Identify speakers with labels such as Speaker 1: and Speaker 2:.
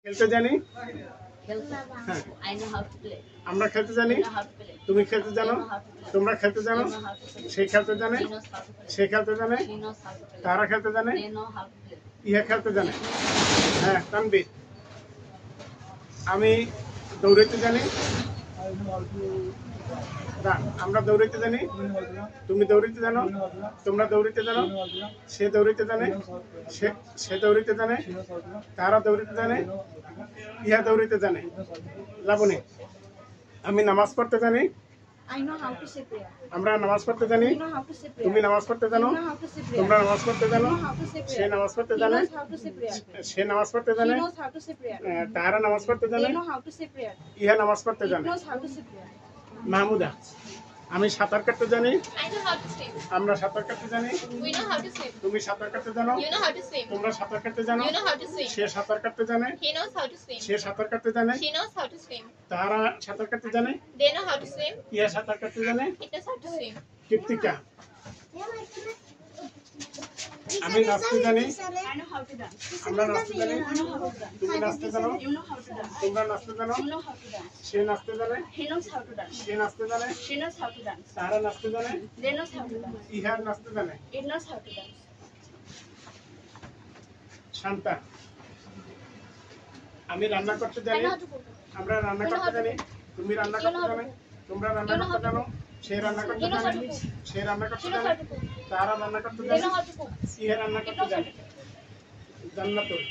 Speaker 1: খেলতে জানি।
Speaker 2: হ্যাঁ,
Speaker 1: আমরা খেলতে জানি। তুমি খেলতে জানো। তোমরা খেলতে জানো। সে খেলতে জানে। সে খেলতে জানে। তারা খেলতে জানে। ইহা খেলতে জানে। হ্যাঁ, তানবীর। আমি দৌড়াইতে জানি। না, আমরা দৌড়াইতে জানি। তুমি দৌড়াইতে জানো। তোমরা দৌড়াইতে জানো। সে দৌড়াইতে জানে। সে দৌড়াইতে জানে। তারা দৌড়াইতে জানে। ইহা দৌড়াইতে জানে। লাবণী। আমি নামাজ পড়তে জানি। আমরা নামাজ পড়তে জানি। তুমি নামাজ পড়তে জানো। তোমরা নামাজ পড়তে জানো। সে নামাজ পড়তে জানে। সে নামাজ পড়তে জানে। তারা নামাজ পড়তে জানে। ইহা নামাজ পড়তে জানে। মাহমুদা। আমি সাঁতার কাটতে জানি। আমরা সাঁতার কাটতে জানি। তুমি সাঁতার কাটতে জানো। তোমরা সাঁতার কাটতে জানো। সে সাঁতার কাটতে জানে। সে সাঁতার কাটতে জানে। তারা সাঁতার কাটতে জানে। ইহা সাঁতার কাটতে জানে। কৃত্তিকা। আমি নাচতে জানি। আমরা নাচতে জানি। তুমি নাচতে জানো। তোমরা নাচতে জানো। সে নাচতে জানে। সে নাচতে জানে। তারা নাচতে জানে। ইহা নাচতে জানে। শান্তা। আমি রান্না করতে জানি। আমরা রান্না করতে জানি। তুমি রান্না করতে জানো। তোমরা রান্না করতে জানো। সে রান্না করতে জানে। সে রান্না করতে জানে। তারা রান্না করতে জানে। ইহা রান্না করতে জানে। জান্নাতুল।